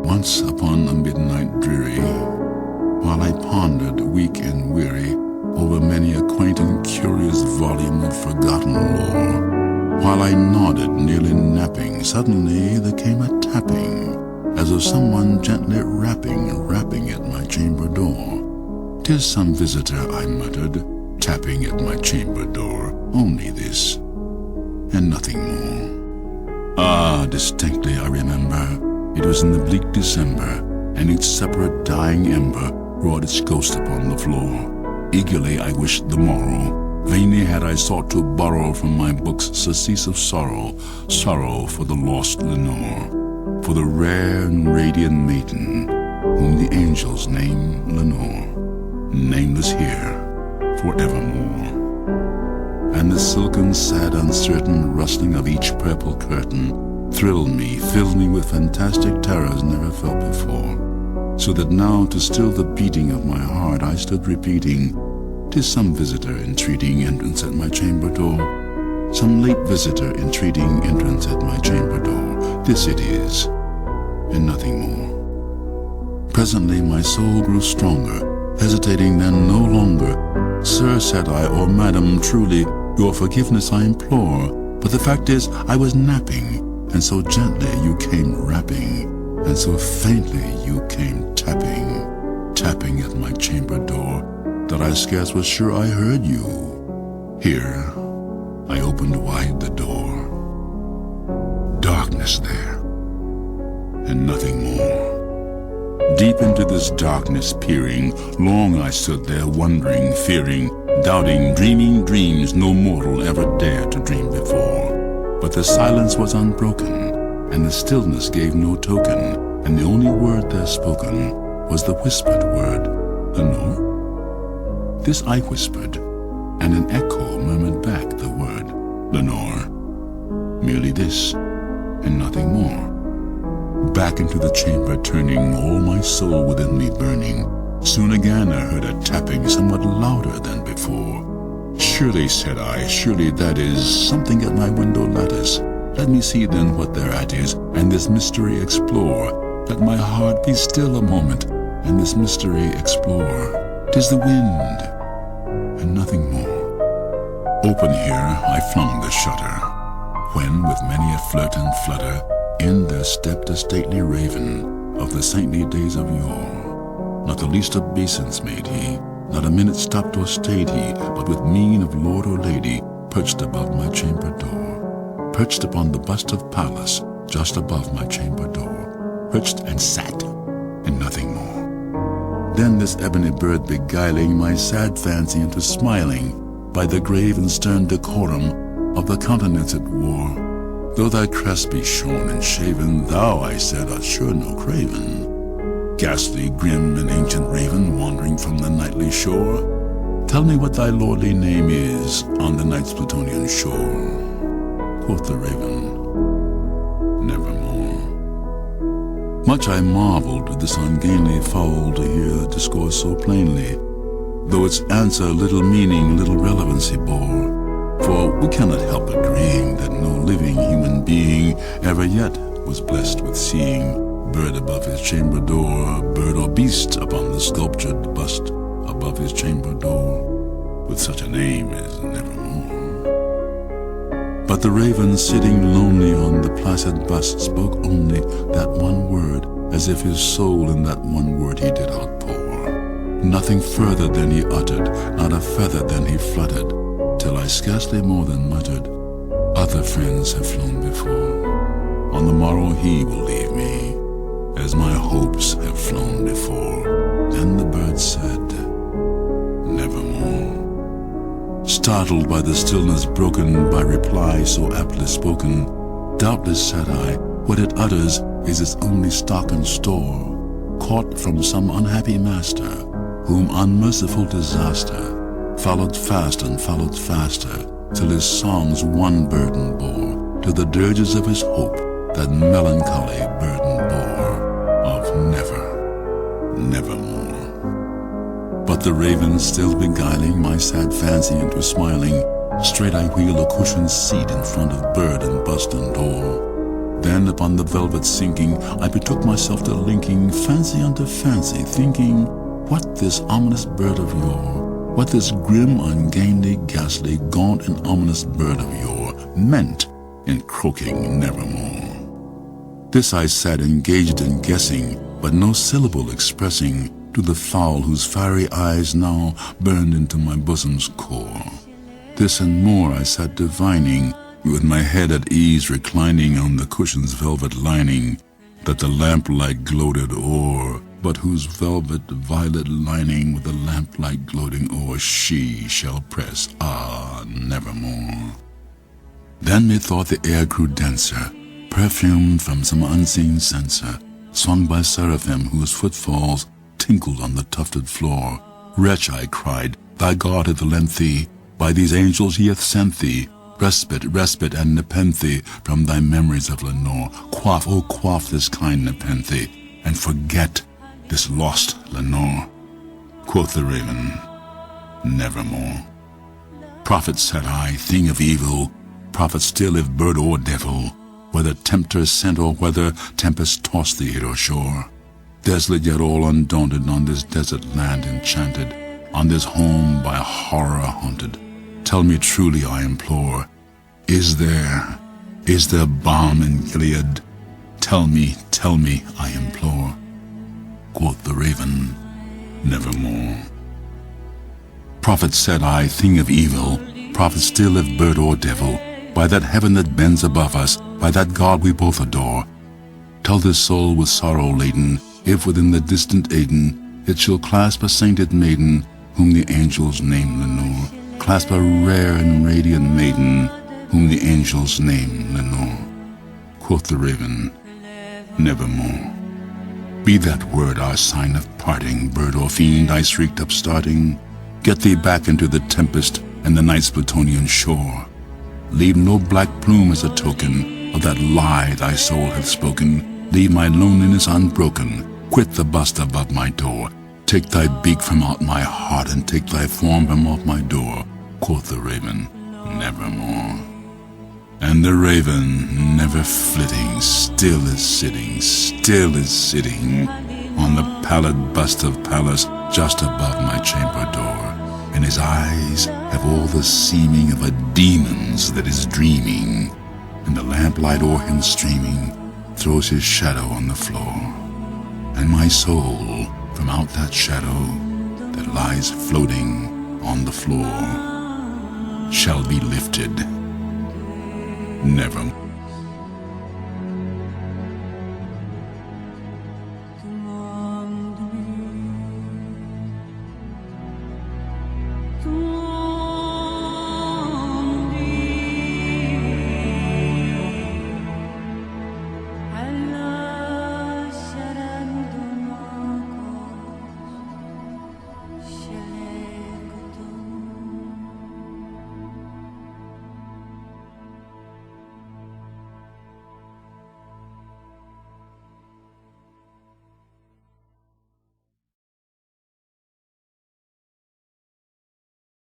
Once upon a midnight dreary, while I pondered, weak and weary, over many a quaint and curious volume of forgotten lore, while I nodded, nearly napping, suddenly there came a tapping, as of someone gently rapping at my chamber door. "'Tis some visitor," I muttered, tapping at my chamber door, "only this, and nothing more." Ah, distinctly I remember, it was in the bleak December, and each separate dying ember wrought its ghost upon the floor. Eagerly I wished the morrow, vainly had I sought to borrow from my books surcease of sorrow, sorrow for the lost Lenore, for the rare and radiant maiden, whom the angels name Lenore, nameless here forevermore. And the silken, sad, uncertain rustling of each purple curtain thrilled me, filled me with fantastic terrors never felt before, so that now to still the beating of my heart I stood repeating, "'Tis some visitor entreating entrance at my chamber door, some late visitor entreating entrance at my chamber door. This it is, and nothing more." Presently my soul grew stronger, hesitating then no longer. "Sir," said I, "or madam, truly, your forgiveness I implore, but the fact is I was napping, and so gently you came rapping, and so faintly you came tapping at my chamber door, that I scarce was sure I heard you. Here I opened wide the door. Darkness there, and nothing more. Deep into this darkness peering, long I stood there wondering, fearing, doubting, dreaming dreams no mortal ever dared to dream before. But the silence was unbroken, and the stillness gave no token, and the only word there spoken was the whispered word, "Lenore?" This I whispered, and an echo murmured back the word, "Lenore." Merely this, and nothing more. Back into the chamber turning, all my soul within me burning, soon again I heard a tapping somewhat louder than before. "Surely," said I, "surely that is something at my window lattice. Let me see then what thereat is, and this mystery explore. Let my heart be still a moment, and this mystery explore. 'Tis the wind, and nothing more." Open here I flung the shutter, when with many a flirt and flutter in there stepped a stately raven of the saintly days of yore. Not the least obeisance made he, not a minute stopped or stayed he, but with mien of lord or lady perched above my chamber door, perched upon the bust of Pallas just above my chamber door, perched and sat, and nothing more. Then this ebony bird beguiling my sad fancy into smiling by the grave and stern decorum of the countenance it wore. "Though thy crest be shorn and shaven, thou," I said, "art sure no craven, ghastly, grim, and ancient raven wandering from the nightly shore. Tell me what thy lordly name is on the night's Plutonian shore." Quoth the raven, "Nevermore." Much I marveled with this ungainly fowl to hear discourse so plainly, though its answer little meaning, little relevancy bore. For we cannot help agreeing that no living human being ever yet was blessed with seeing bird above his chamber door, bird or beast upon the sculptured bust above his chamber door, with such a name as Nevermore. But the raven sitting lonely on the placid bust spoke only that one word, as if his soul in that one word he did outpour. Nothing further than he uttered, not a feather than he fluttered, till I scarcely more than muttered, "Other friends have flown before. On the morrow he will leave me, as my hopes have flown before." Then the bird said, "Nevermore." Startled by the stillness broken by reply so aptly spoken, "Doubtless," said I, "what it utters is its only stock and store, caught from some unhappy master, whom unmerciful disaster followed fast and followed faster, till his songs one burden bore, to the dirges of his hope that melancholy burden bore, of nevermore." But the raven still beguiling my sad fancy into smiling, straight I wheel a cushioned seat in front of bird and bust and door, Then upon the velvet sinking, I betook myself to linking fancy unto fancy, thinking what this ominous bird of yore, what this grim, ungainly, ghastly, gaunt, and ominous bird of yore meant in croaking nevermore. This I sat engaged in guessing, but no syllable expressing to the fowl whose fiery eyes now burned into my bosom's core. This and more I sat divining, with my head at ease reclining on the cushion's velvet lining, that the lamplight gloated o'er, but whose velvet violet lining with the lamplight gloating o'er she shall press, nevermore. Then methought the air grew denser, perfumed from some unseen censer, swung by seraphim whose footfalls tinkled on the tufted floor. Wretch, I cried, thy God hath lent thee, by these angels he hath sent thee, respite, and nepenthe from thy memories of Lenore. Quaff, oh quaff this kind nepenthe, and forget this lost Lenore. Quoth the Raven, nevermore. Prophet, said I, thing of evil, prophet still if bird or devil, whether tempter sent or whether tempest tossed thee hither shore. Desolate yet all undaunted on this desert land enchanted, on this home by horror haunted. Tell me truly, I implore, is there balm in Gilead? Tell me, I implore. Quoth the Raven, nevermore. Prophet, said I, thing of evil, prophet still if bird or devil, by that heaven that bends above us, by that God we both adore, tell this soul with sorrow laden, if within the distant Aidenn it shall clasp a sainted maiden, whom the angels name Lenore. Clasp a rare and radiant maiden, whom the angels name Lenore. Quoth the Raven, nevermore. Be that word our sign of parting, bird or fiend, I shrieked upstarting. Get thee back into the tempest and the night's Plutonian shore. Leave no black plume as a token of that lie thy soul hath spoken. Leave my loneliness unbroken. Quit the bust above my door. Take thy beak from out my heart, and take thy form from off my door. Quoth the Raven, nevermore. And the Raven, never flitting, still is sitting on the pallid bust of Pallas just above my chamber door. And his eyes have all the seeming of a demon's that is dreaming, and the lamplight o'er him streaming throws his shadow on the floor. And my soul, from out that shadow that lies floating on the floor, shall be lifted nevermore.